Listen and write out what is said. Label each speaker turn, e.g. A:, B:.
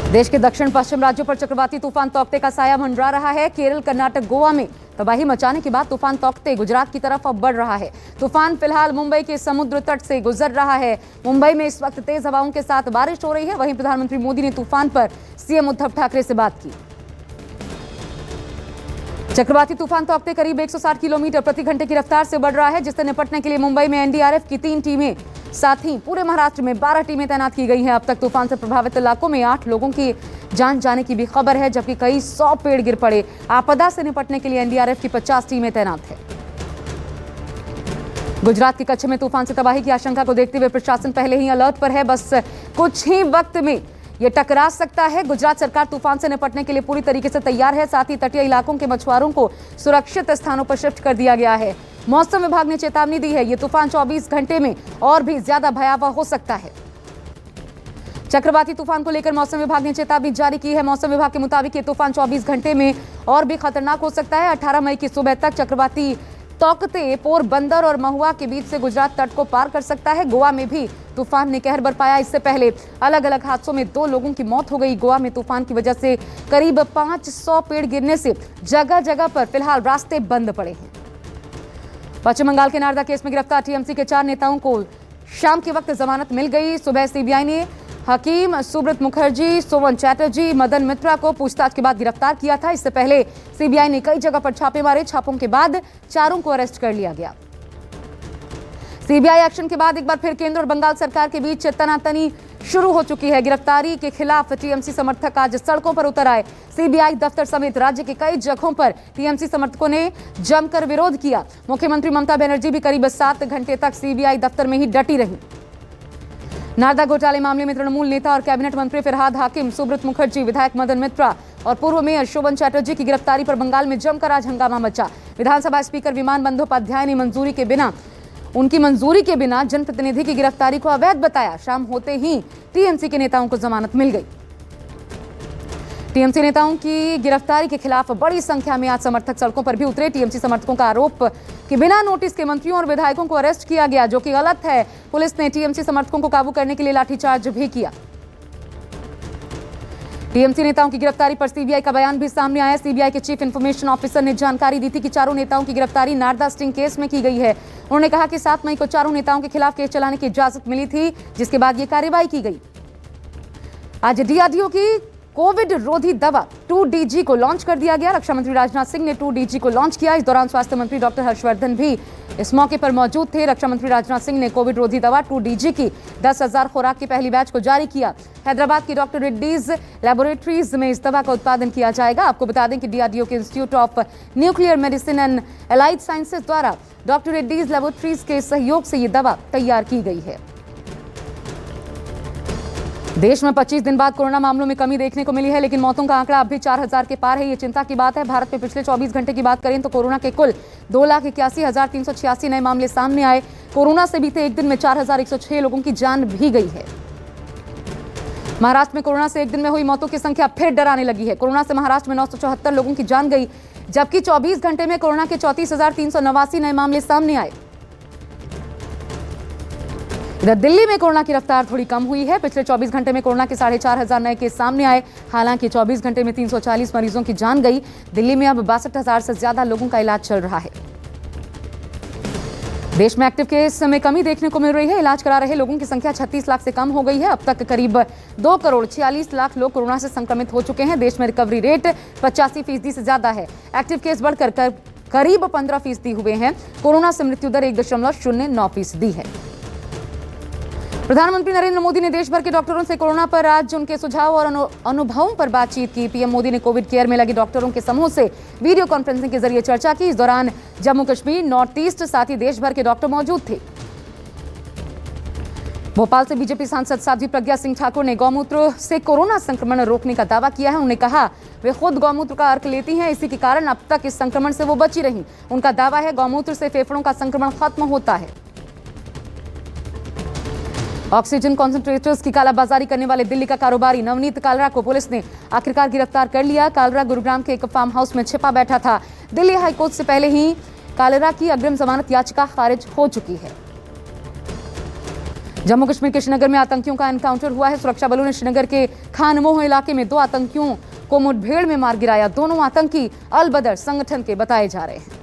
A: देश के दक्षिण पश्चिम राज्यों पर चक्रवाती तूफान तौकते का साया मंडरा रहा है। केरल, कर्नाटक, गोवा में तबाही मचाने के बाद तूफान तौकते गुजरात की तरफ अब बढ़ रहा है। तूफान फिलहाल मुंबई के समुद्र तट से गुजर रहा है। मुंबई में इस वक्त तेज हवाओं के साथ बारिश हो रही है। वहीं प्रधानमंत्री मोदी ने तूफान पर सीएम उद्धव ठाकरे से बात की। चक्रवाती तूफान तौकते करीब 160 किलोमीटर प्रति घंटे की रफ्तार से बढ़ रहा है, जिससे निपटने के लिए मुंबई में एनडीआरएफ की 3 टीमें, साथ ही पूरे महाराष्ट्र में 12 टीमें तैनात की गई हैं। अब तक तूफान से प्रभावित इलाकों में 8 लोगों की जान जाने की भी खबर है, जबकि कई 100 पेड़ गिर पड़े। आपदा से निपटने के लिए एनडीआरएफ की 50 टीमें तैनात है। गुजरात के कच्छ में तूफान से तबाही की आशंका को देखते हुए प्रशासन पहले ही अलर्ट पर है। बस कुछ ही वक्त में ये टकरा सकता है। गुजरात सरकार तूफान से निपटने के लिए पूरी तरीके से तैयार है। साथ ही तटीय इलाकों के मछुआरों को सुरक्षित स्थानों पर शिफ्ट कर दिया गया है। मौसम विभाग ने चेतावनी दी है, ये तूफान 24 घंटे में और भी ज्यादा भयावह हो सकता है। चक्रवाती तूफान को लेकर मौसम विभाग ने चेतावनी जारी की है। मौसम विभाग के मुताबिक ये तूफान 24 घंटे में और भी खतरनाक हो सकता है। 18 मई की सुबह तक चक्रवाती तौकते पोरबंदर और महुआ के बीच से गुजरात तट को पार कर सकता है। गोवा में भी तूफान ने कहर बरपाया। इससे पहले अलग अलग हादसों में 2 लोगों की मौत हो गई। गोवा में तूफान की वजह से करीब 500 पेड़ गिरने से जगह जगह पर फिलहाल रास्ते बंद पड़े हैं। पश्चिम बंगाल के नारदा केस में गिरफ्तार टीएमसी के 4 नेताओं को शाम के वक्त जमानत मिल गई। सुबह सीबीआई ने हकीम सुब्रत मुखर्जी, सोवन चैटर्जी, मदन मित्रा को पूछताछ के बाद गिरफ्तार किया था। इससे पहले सीबीआई ने कई जगह पर छापे मारे। छापों के बाद चारों को अरेस्ट कर लिया गया। सीबीआई एक्शन के बाद एक बार फिर केंद्र और बंगाल सरकार के बीच तनातनी शुरू हो चुकी है। गिरफ्तारी के खिलाफ टीएमसी समर्थक आज सड़कों पर उतर आए। सीबीआई दफ्तर समेत राज्य के कई जगहों पर टीएमसी समर्थकों ने जमकर विरोध किया। मुख्यमंत्री ममता बनर्जी भी करीब 7 घंटे तक सीबीआई दफ्तर में ही डटी रही। नारदा घोटाले मामले में तृणमूल नेता और कैबिनेट मंत्री फिरहाद हाकिम, सुब्रत मुखर्जी, विधायक मदन मित्रा और पूर्व मेयर शोभन चैटर्जी की गिरफ्तारी पर बंगाल में जमकर आज हंगामा मचा। विधानसभा स्पीकर विमान बंदोपाध्याय ने उनकी मंजूरी के बिना जनप्रतिनिधि की गिरफ्तारी को अवैध बताया। शाम होते ही टीएमसी के नेताओं को जमानत मिल गई। टीएमसी नेताओं की गिरफ्तारी के खिलाफ बड़ी संख्या में आज समर्थक सड़कों पर भी उतरे। टीएमसी समर्थकों का आरोप कि बिना नोटिस के मंत्रियों और विधायकों को अरेस्ट किया गया, जो कि गलत है। पुलिस ने टीएमसी समर्थकों को काबू करने के लिए लाठीचार्ज भी किया। टीएमसी नेताओं की गिरफ्तारी पर सीबीआई का बयान भी सामने आया। सीबीआई के चीफ इंफॉर्मेशन ऑफिसर ने जानकारी दी थी कि चारों नेताओं की गिरफ्तारी नारदा स्टिंग केस में की गई है। उन्होंने कहा कि 7 मई को चारों नेताओं के खिलाफ केस चलाने की इजाजत मिली थी, जिसके बाद ये कार्रवाई की गई। आज डीआरडीओ की कोविड रोधी दवा 2DG को लॉन्च कर दिया गया। रक्षा मंत्री राजनाथ सिंह ने 2DG को लॉन्च किया। इस दौरान स्वास्थ्य मंत्री डॉक्टर हर्षवर्धन भी इस मौके पर मौजूद थे। रक्षा मंत्री राजनाथ सिंह ने कोविड रोधी दवा 2DG की 10,000 खुराक की पहली बैच को जारी किया। हैदराबाद की डॉक्टर रेड्डीज लैबोरेटरीज में इस दवा का उत्पादन किया जाएगा। आपको बता दें कि डीआरडीओ के institute of nuclear medicine and allied sciences द्वारा डॉक्टर रेड्डीज लैबोरेटरीज के सहयोग से ये दवा तैयार की गई है। देश में 25 दिन बाद कोरोना मामलों में कमी देखने को मिली है, लेकिन मौतों का आंकड़ा अब भी 4000 के पार है। ये चिंता की बात है। भारत में पिछले 24 घंटे की बात करें तो कोरोना के कुल 2,81,386 नए मामले सामने आए। कोरोना से बीते एक दिन में 4,106 लोगों की जान भी गई है। महाराष्ट्र में कोरोना से एक दिन में हुई मौतों की संख्या फिर डराने लगी है। कोरोना से महाराष्ट्र में 974 लोगों की जान गई, जबकि 24 घंटे में कोरोना के 34,389 नए मामले सामने आए। इधर दिल्ली में कोरोना की रफ्तार थोड़ी कम हुई है। पिछले 24 घंटे में कोरोना के 4,500 नए केस सामने आए। हालांकि 24 घंटे में 340 मरीजों की जान गई। दिल्ली में अब 62,000 से ज्यादा लोगों का इलाज चल रहा है। देश में एक्टिव केस में कमी देखने को मिल रही है। इलाज करा रहे लोगों की संख्या 36 लाख से कम हो गई है। अब तक करीब 2,46,00,000 लोग कोरोना से संक्रमित हो चुके हैं। देश में रिकवरी रेट 85% से ज्यादा है। एक्टिव केस बढ़कर करीब 15% हुए हैं। कोरोना से मृत्यु दर 1.09% है। प्रधानमंत्री नरेंद्र मोदी ने देश भर के डॉक्टरों से कोरोना पर आज उनके सुझाव और अनुभवों पर बातचीत की। पीएम मोदी ने कोविड केयर में लगे डॉक्टरों के समूह से वीडियो कॉन्फ्रेंसिंग के जरिए चर्चा की। इस दौरान जम्मू कश्मीर, नॉर्थ ईस्ट, साथ ही देश भर के डॉक्टर मौजूद थे। भोपाल से बीजेपी सांसद साध्वी प्रज्ञा सिंह ठाकुर ने गौमूत्र से कोरोना संक्रमण रोकने का दावा किया है। उन्होंने कहा वे खुद गौमूत्र का अर्क लेती हैं, इसी के कारण अब तक इस संक्रमण से वो बची रही। उनका दावा है गौमूत्र से फेफड़ों का संक्रमण खत्म होता है। ऑक्सीजन कॉन्सेंट्रेटर्स की कालाबाजारी करने वाले दिल्ली का कारोबारी नवनीत कालरा को पुलिस ने आखिरकार गिरफ्तार कर लिया। कालरा गुरुग्राम के एक फार्म हाउस में छिपा बैठा था। दिल्ली हाईकोर्ट से पहले ही कालरा की अग्रिम जमानत याचिका खारिज हो चुकी है। जम्मू कश्मीर के श्रीनगर में आतंकियों का एनकाउंटर हुआ है। सुरक्षा बलों ने श्रीनगर के खानमोह इलाके में 2 आतंकियों को मुठभेड़ में मार गिराया। दोनों आतंकी अल बदर संगठन के बताए जा रहे हैं।